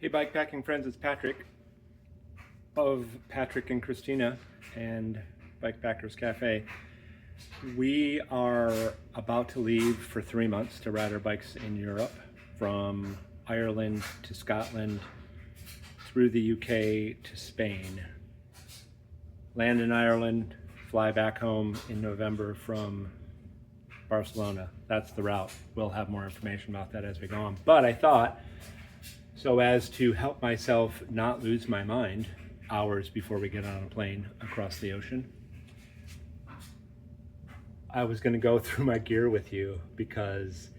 Hey bikepacking friends, it's Patrick of Patrick and Christina and Bikepackers Cafe. We are about to leave for 3 months to ride our bikes in Europe, from Ireland to Scotland, through the UK to Spain. Land in Ireland, fly back home in November from Barcelona. That's the route. We'll have more information about that as we go on. But I thought, so as to help myself not lose my mind hours before we get on a plane across the ocean, I was going to go through my gear with you, because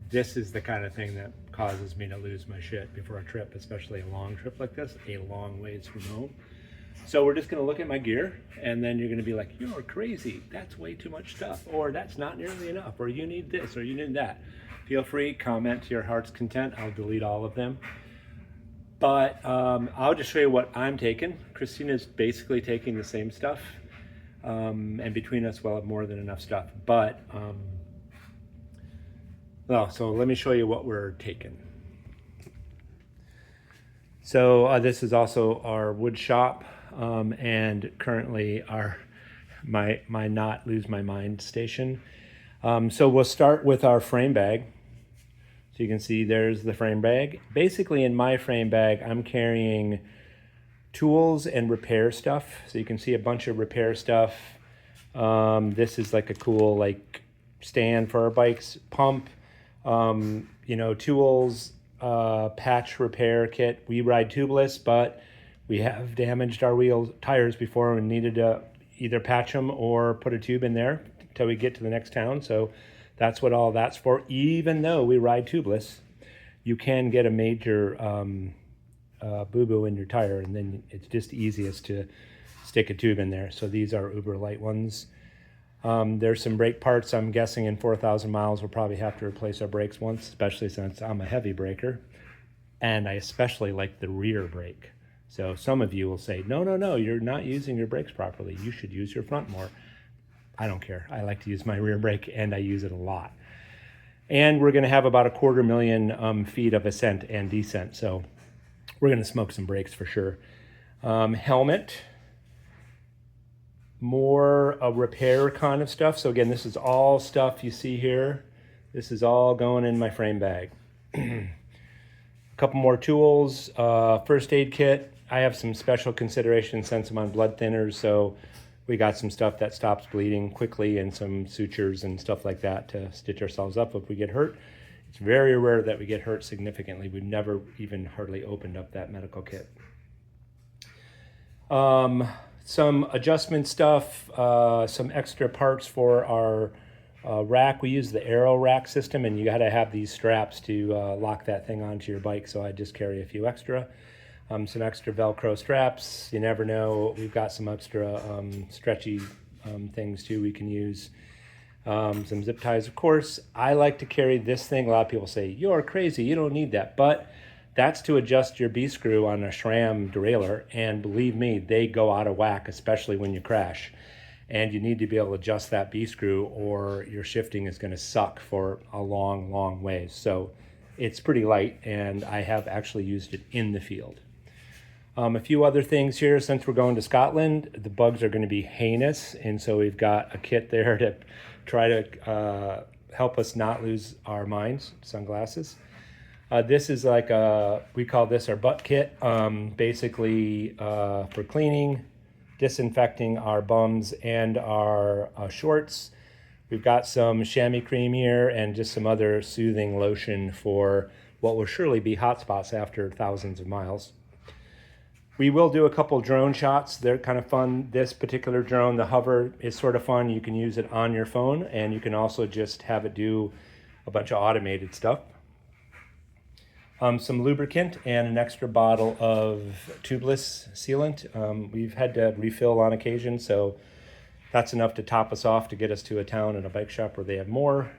this is the kind of thing that causes me to lose my shit before a trip, especially a long trip like this, a long ways from home. So we're just going to look at my gear, and then you're going to be like, you're crazy, that's way too much stuff, or that's not nearly enough, or you need this, or you need that. Feel free, comment to your heart's content. I'll delete all of them. But I'll just show you what I'm taking. Christina's basically taking the same stuff. And between us, we'll have more than enough stuff. But, so let me show you what we're taking. So this is also our wood shop, and currently my not lose my mind station. So we'll start with our frame bag. So you can see there's the frame bag. Basically in my frame bag, I'm carrying tools and repair stuff. So you can see a bunch of repair stuff. This is like a cool stand for our bikes, pump, tools, patch repair kit. We ride tubeless, but we have damaged our wheel tires before and needed to either patch them or put a tube in there until we get to the next town. So that's what all that's for. Even though we ride tubeless, you can get a major boo-boo in your tire, and then it's just easiest to stick a tube in there. So these are uber light ones. There's some brake parts. I'm guessing in 4,000 miles we'll probably have to replace our brakes once, especially since I'm a heavy braker, and I especially like the rear brake. So some of you will say, no, you're not using your brakes properly. You should use your front more. I don't care. I like to use my rear brake, and I use it a lot. And we're going to have about 250,000 feet of ascent and descent, so we're going to smoke some brakes for sure. Helmet, more repair kind of stuff. So again, this is all stuff you see here. This is all going in my frame bag. A couple more tools, first aid kit. I have some special consideration since I'm on blood thinners, so we got some stuff that stops bleeding quickly and some sutures and stuff like that to stitch ourselves up if we get hurt. It's very rare that we get hurt significantly. We've never even hardly opened up that medical kit. Some adjustment stuff, some extra parts for our rack. We use the Aero rack system, and you got to have these straps to lock that thing onto your bike, so I just carry a few extra. Some extra Velcro straps. You never know. We've got some extra stretchy things too we can use. Some zip ties, of course. I like to carry this thing. A lot of people say, you're crazy, you don't need that. But that's to adjust your B-screw on a SRAM derailleur. And believe me, they go out of whack, especially when you crash. And you need to be able to adjust that B-screw, or your shifting is going to suck for a long, long ways. So it's pretty light, and I have actually used it in the field. A few other things here. Since we're going to Scotland, the bugs are going to be heinous, and so we've got a kit there to try to help us not lose our minds. Sunglasses. This is we call this our butt kit, basically for cleaning, disinfecting our bums and our shorts. We've got some chamois cream here and just some other soothing lotion for what will surely be hot spots after thousands of miles. We will do a couple drone shots. They're kind of fun. This particular drone, the hover, is sort of fun. You can use it on your phone, and you can also just have it do a bunch of automated stuff. Some lubricant and an extra bottle of tubeless sealant. We've had to refill on occasion, so that's enough to top us off to get us to a town and a bike shop where they have more.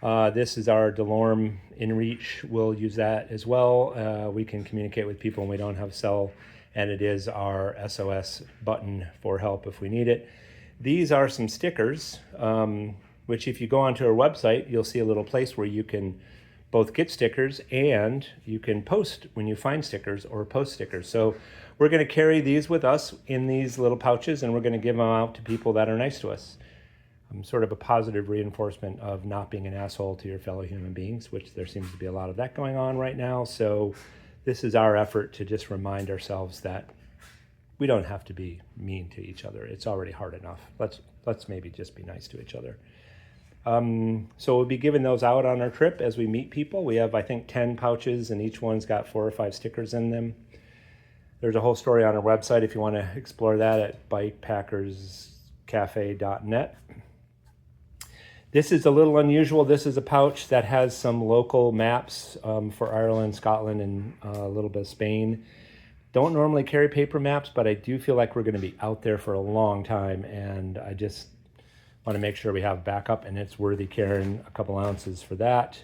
This is our DeLorme InReach. We'll use that as well. We can communicate with people when we don't have cell, and it is our SOS button for help if we need it. These are some stickers, which if you go onto our website, you'll see a little place where you can both get stickers and you can post when you find stickers or post stickers. So we're going to carry these with us in these little pouches, and we're going to give them out to people that are nice to us. Sort of a positive reinforcement of not being an asshole to your fellow human beings, which there seems to be a lot of that going on right now. So this is our effort to just remind ourselves that we don't have to be mean to each other. It's already hard enough. Let's maybe just be nice to each other. So we'll be giving those out on our trip as we meet people. We have, I think, 10 pouches, and each one's got 4 or 5 stickers in them. There's a whole story on our website if you want to explore that at bikepackerscafe.net. This is a little unusual. This is a pouch that has some local maps for Ireland, Scotland, and a little bit of Spain. Don't normally carry paper maps, but I do feel like we're going to be out there for a long time, and I just want to make sure we have backup, and it's worthy carrying a couple ounces for that.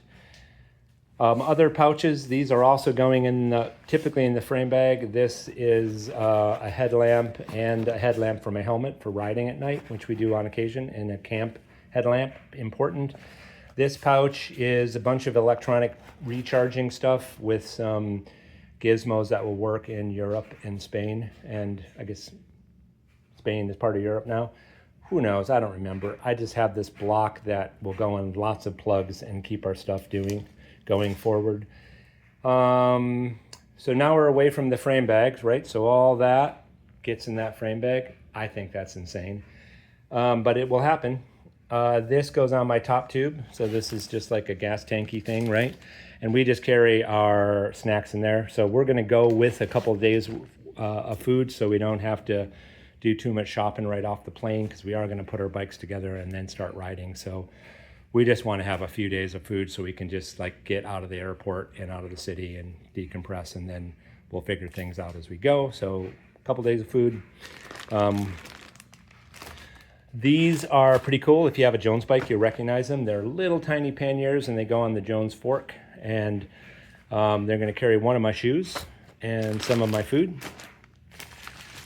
Other pouches, these are also going in typically in the frame bag. This is a headlamp and a headlamp for my helmet for riding at night, which we do on occasion, and a camp headlamp, important. This pouch is a bunch of electronic recharging stuff with some gizmos that will work in Europe and Spain, and I guess Spain is part of Europe now. Who knows? I don't remember. I just have this block that will go in lots of plugs and keep our stuff going forward. So now we're away from the frame bags, right? So all that gets in that frame bag. I think that's insane, but it will happen. This goes on my top tube, so this is just like a gas tanky thing, right? And we just carry our snacks in there. So we're going to go with a couple of days of food, so we don't have to do too much shopping right off the plane, because we are going to put our bikes together and then start riding. So we just want to have a few days of food so we can just like get out of the airport and out of the city and decompress, and then we'll figure things out as we go. So a couple days of food. These are pretty cool. If you have a Jones bike, you'll recognize them. They're little tiny panniers, and they go on the Jones fork. And they're going to carry one of my shoes and some of my food.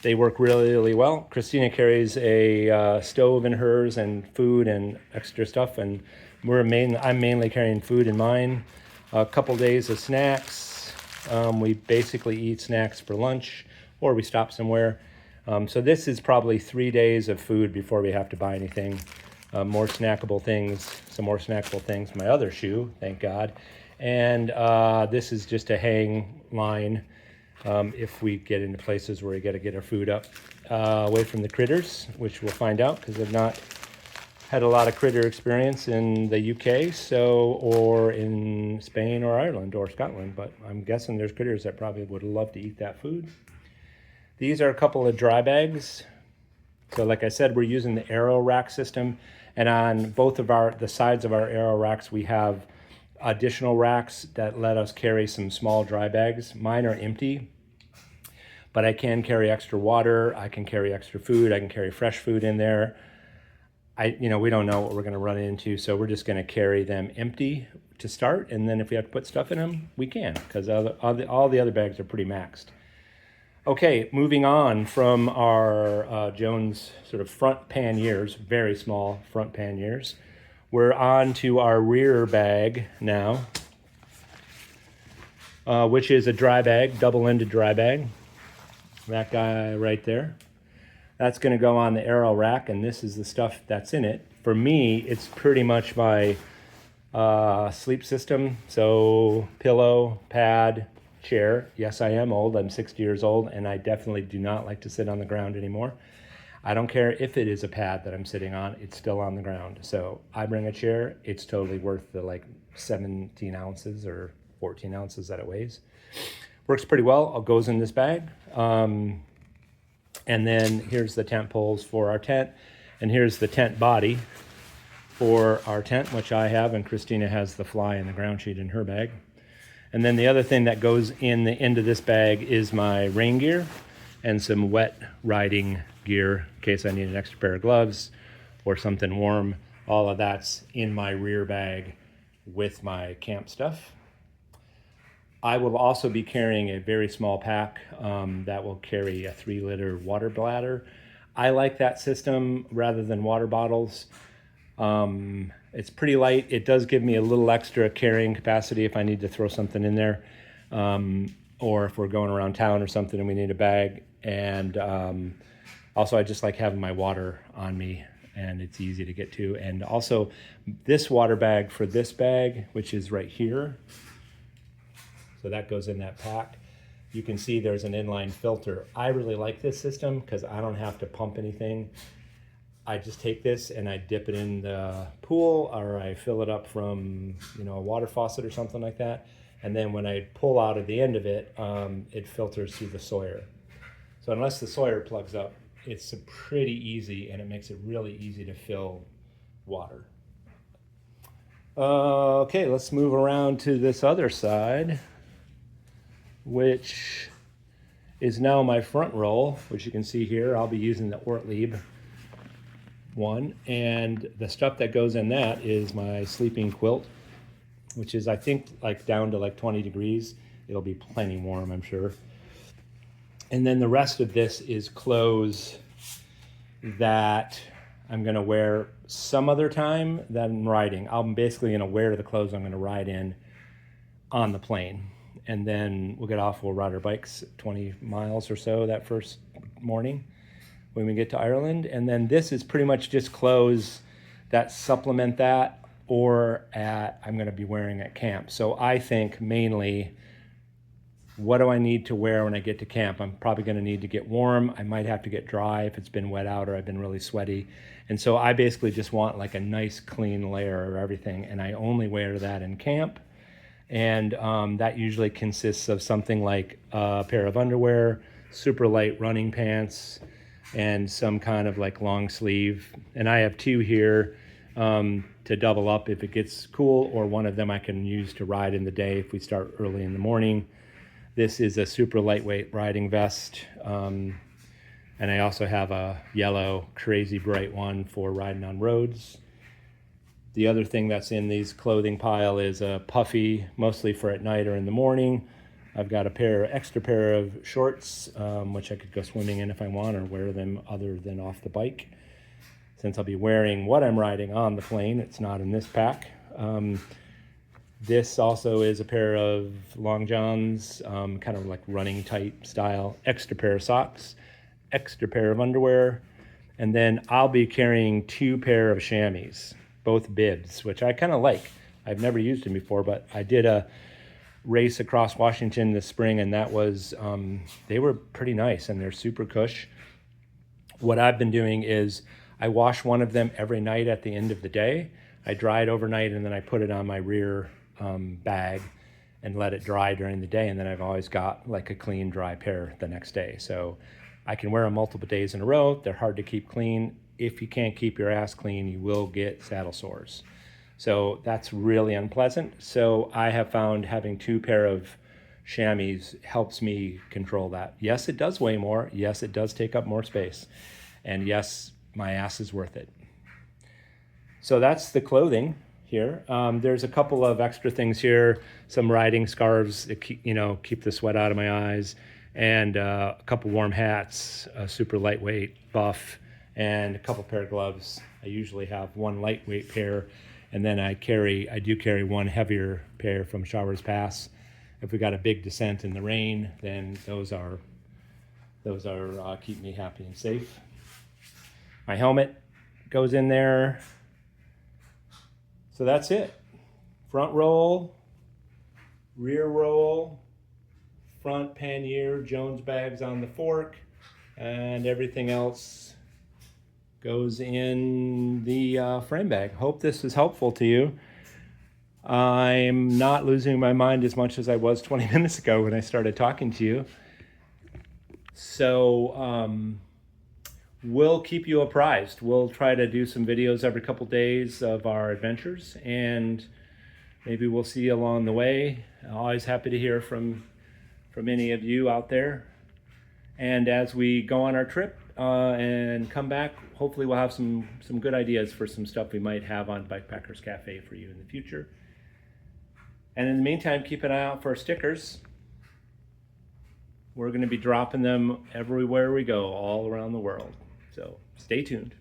They work really, really well. Christina carries a stove in hers and food and extra stuff, and I'm mainly carrying food in mine. A couple days of snacks. We basically eat snacks for lunch, or we stop somewhere. So this is probably 3 days of food before we have to buy anything. Some more snackable things. My other shoe, thank God. And this is just a hang line if we get into places where we got to get our food up away from the critters, which we'll find out, because I've not had a lot of critter experience in the UK, or in Spain or Ireland or Scotland, but I'm guessing there's critters that probably would love to eat that food. These are a couple of dry bags. So like I said, we're using the Aero rack system, and on both of the sides of our Aero racks, we have additional racks that let us carry some small dry bags. Mine are empty, but I can carry extra water, I can carry extra food, I can carry fresh food in there. We don't know what we're going to run into, so we're just going to carry them empty to start, and then if we have to put stuff in them, we can, because all the other bags are pretty maxed. Okay, moving on from our Jones sort of front panniers, very small front panniers. We're on to our rear bag now, which is a dry bag, double-ended dry bag. That guy right there. That's going to go on the Aero rack, and this is the stuff that's in it. For me, it's pretty much my sleep system. So pillow, pad, chair. Yes, I am old. I'm 60 years old, and I definitely do not like to sit on the ground anymore. I don't care if it is a pad that I'm sitting on, it's still on the ground. So I bring a chair, it's totally worth the 17 ounces or 14 ounces that it weighs. Works pretty well, it goes in this bag. And then here's the tent poles for our tent, and here's the tent body for our tent, which I have, and Christina has the fly and the ground sheet in her bag. And then the other thing that goes in the end of this bag is my rain gear and some wet riding gear in case I need an extra pair of gloves or something warm. All of that's in my rear bag with my camp stuff. I will also be carrying a very small pack that will carry a 3-liter water bladder. I like that system rather than water bottles. It's pretty light. It does give me a little extra carrying capacity if I need to throw something in there, or if we're going around town or something and we need a bag. And also, I just like having my water on me, and it's easy to get to. And also, this water bag for this bag, which is right here, so that goes in that pack. You can see there's an inline filter. I really like this system because I don't have to pump anything. I just take this and I dip it in the pool, or I fill it up from, you know, a water faucet or something like that. And then when I pull out at the end of it, it filters through the Sawyer. So unless the Sawyer plugs up, it's pretty easy, and it makes it really easy to fill water. Okay, let's move around to this other side, which is now my front roll, which you can see here. I'll be using the Ortlieb one, and the stuff that goes in that is my sleeping quilt, which is, I think, like down to like 20 degrees. It'll be plenty warm, I'm sure. And then the rest of this is clothes that I'm gonna wear some other time that I'm riding. I'm basically gonna wear the clothes I'm gonna ride in on the plane. And then we'll get off, we'll ride our bikes 20 miles or so that first morning when we get to Ireland. And then this is pretty much just clothes that supplement that, or I'm gonna be wearing at camp. So I think mainly, what do I need to wear when I get to camp? I'm probably gonna need to get warm. I might have to get dry if it's been wet out or I've been really sweaty. And so I basically just want like a nice clean layer of everything, and I only wear that in camp. And that usually consists of something like a pair of underwear, super light running pants, and some kind of like long sleeve. And I have two here to double up if it gets cool, or one of them I can use to ride in the day if we start early in the morning. This is a super lightweight riding vest. And I also have a yellow crazy bright one for riding on roads. The other thing that's in these clothing pile is a puffy, mostly for at night or in the morning. I've got extra pair of shorts, which I could go swimming in if I want, or wear them other than off the bike. Since I'll be wearing what I'm riding on the plane, it's not in this pack. This also is a pair of long johns, kind of like running tight style, extra pair of socks, extra pair of underwear, and then I'll be carrying two pair of chamois, both bibs, which I kind of like. I've never used them before, but I did a race across Washington this spring, and that was, they were pretty nice, and they're super cush. What I've been doing is I wash one of them every night at the end of the day. I dry it overnight, and then I put it on my rear bag and let it dry during the day, and then I've always got like a clean, dry pair the next day. So I can wear them multiple days in a row. They're hard to keep clean. If you can't keep your ass clean, you will get saddle sores. So that's really unpleasant. So I have found having two pair of chamois helps me control that. Yes, it does weigh more. Yes, it does take up more space. And yes, my ass is worth it. So that's the clothing here. There's a couple of extra things here, some riding scarves that keep the sweat out of my eyes, and a couple warm hats, a super lightweight buff, and a couple pair of gloves. I usually have one lightweight pair, and then I do carry one heavier pair from Showers Pass. If we got a big descent in the rain, then those are keep me happy and safe. My helmet goes in there. So that's it. Front roll, rear roll, front pannier, Jones bags on the fork, and everything else goes in the frame bag. Hope this is helpful to you. I'm not losing my mind as much as I was 20 minutes ago when I started talking to you. So we'll keep you apprised. We'll try to do some videos every couple days of our adventures, and maybe we'll see you along the way. Always happy to hear from any of you out there. And as we go on our trip and come back, hopefully we'll have some good ideas for some stuff we might have on Bikepackers Cafe for you in the future. And in the meantime, keep an eye out for our stickers. We're going to be dropping them everywhere we go, all around the world. So stay tuned.